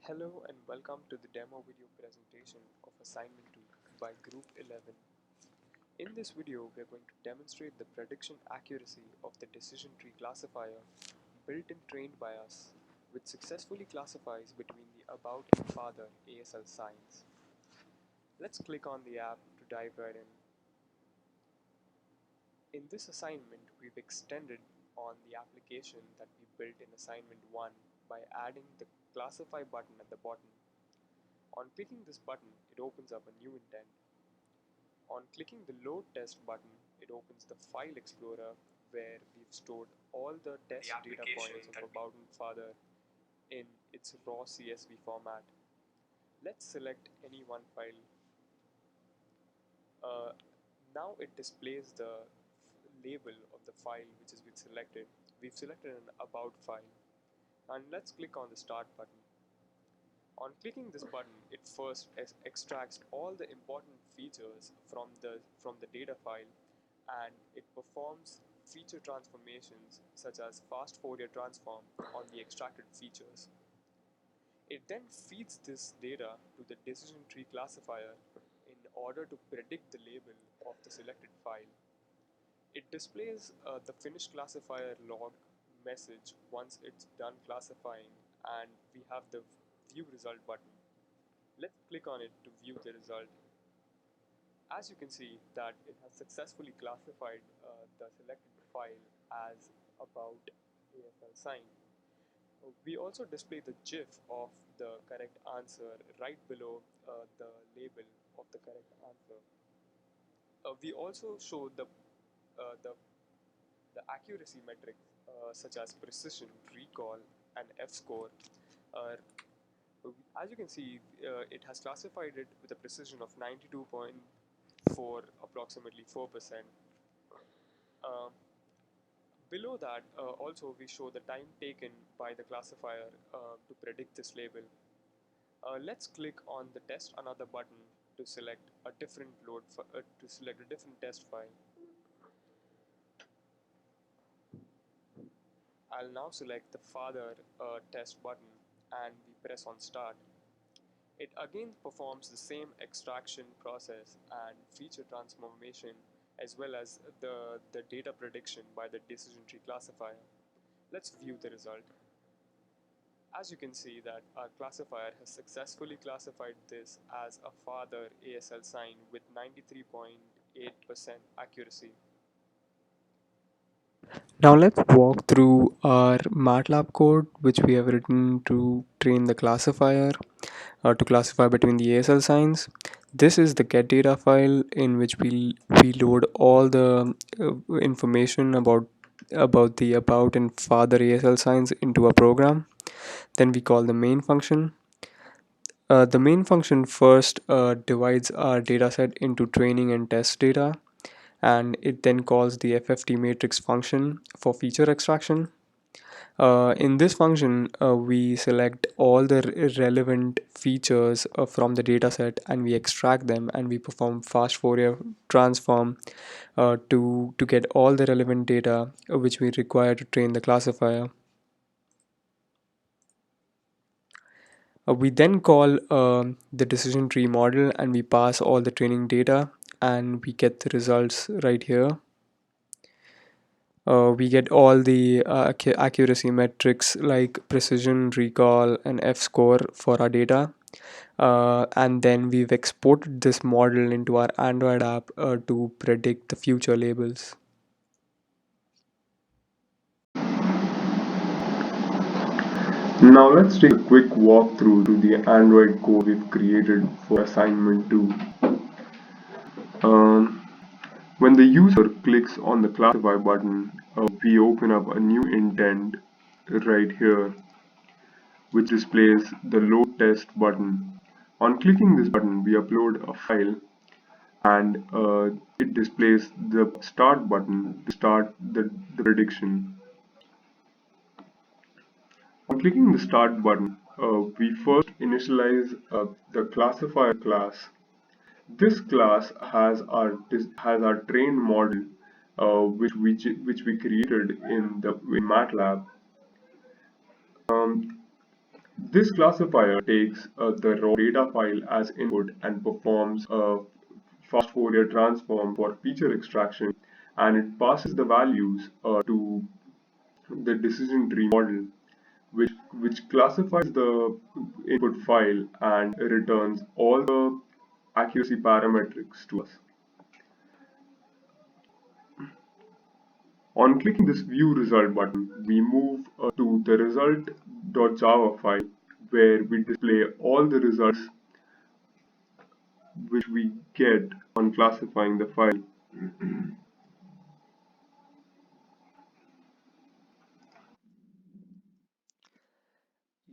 Hello and welcome to the demo video presentation of assignment 2 by group 11. In this video, we are going to demonstrate the prediction accuracy of the decision tree classifier built and trained by us, which successfully classifies between the about and father ASL signs. Let's click on the app to dive right in. In this assignment, we've extended on the application that we built in assignment 1 by adding the classify button at the bottom. On clicking this button, it opens up a new intent. On clicking the load test button, it opens the file explorer where we've stored all the test data points of about and father in its raw CSV format. Let's select any one file. Now it displays the label of the file which has been selected. We've selected an about file, and let's click on the start button. On clicking this button, it first extracts all the important features from the data file, and it performs feature transformations such as fast Fourier transform on the extracted features. It then feeds this data to the decision tree classifier in order to predict the label of the selected file. It displays the finished classifier log message once it's done classifying, and we have the view result button. Let's click on it to view the result. As you can see that it has successfully classified the selected file as about ASL sign. We also display the GIF of the correct answer right below the label of the correct answer. We also show the accuracy metrics such as precision, recall, and F-score. As you can see, it has classified it with a precision of 92.4, approximately 4%. Below that, also we show the time taken by the classifier to predict this label. Let's click on the test another button to select a different test file. I'll now select the father test button and we press on start. It again performs the same extraction process and feature transformation as well as the data prediction by the decision tree classifier. Let's view the result. As you can see that our classifier has successfully classified this as a father ASL sign with 93.8% accuracy. Now let's walk through our MATLAB code which we have written to train the classifier to classify between the ASL signs. This is the get data file in which we load all the information about the about and father ASL signs into a program. Then we call the main function. The main function first divides our dataset into training and test data, and it then calls the FFT matrix function for feature extraction. In this function, we select all the relevant features from the dataset and we extract them and we perform fast Fourier transform to get all the relevant data which we require to train the classifier. We then call the decision tree model and we pass all the training data and we get the results right here. We get all the accuracy metrics like precision, recall, and F-score for our data. And then we've exported this model into our Android app to predict the future labels. Now let's take a quick walkthrough to the Android code we've created for assignment 2. When the user clicks on the classify button, we open up a new intent right here, which displays the load test button. On clicking this button, we upload a file and it displays the start button to start the prediction. On clicking the start button, we first initialize the classifier class. This class has our trained model, which we created in MATLAB. This classifier takes the raw data file as input and performs a fast Fourier transform for feature extraction, and it passes the values to the decision tree model, which classifies the input file and returns all the accuracy parametrics to us. On clicking this View Result button, we move to the result.java file where we display all the results which we get on classifying the file.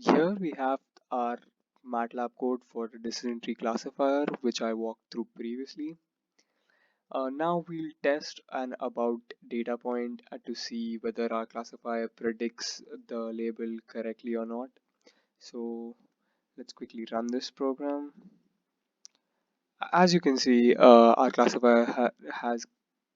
Here we have our MATLAB code for the decision tree classifier, which I walked through previously. Now we'll test an about data point to see whether our classifier predicts the label correctly or not. So let's quickly run this program. As you can see, our classifier has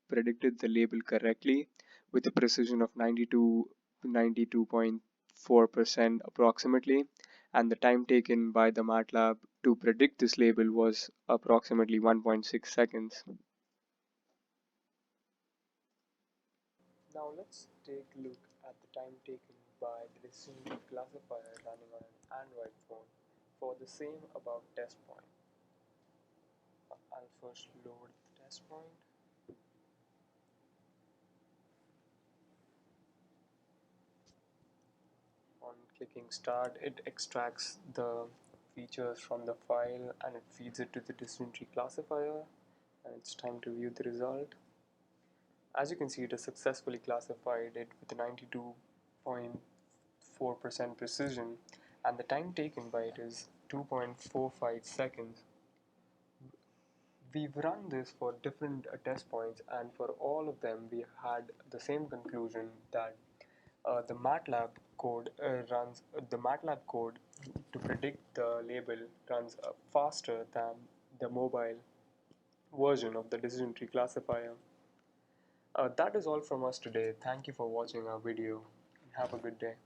predicted the label correctly with a precision of 92.4% approximately, and the time taken by the MATLAB to predict this label was approximately 1.6 seconds. Now let's take a look at the time taken by the decision tree classifier running on an Android phone for the same about test point. I'll first load the test point. On clicking start, it extracts the features from the file and it feeds it to the decision tree classifier, and it's time to view the result. As you can see, it has successfully classified it with 92.4% precision, and the time taken by it is 2.45 seconds. We've run this for different test points, and for all of them we had the same conclusion that the MATLAB code to predict the label runs faster than the mobile version of the decision tree classifier. That is all from us today. Thank you for watching our video. Have a good day.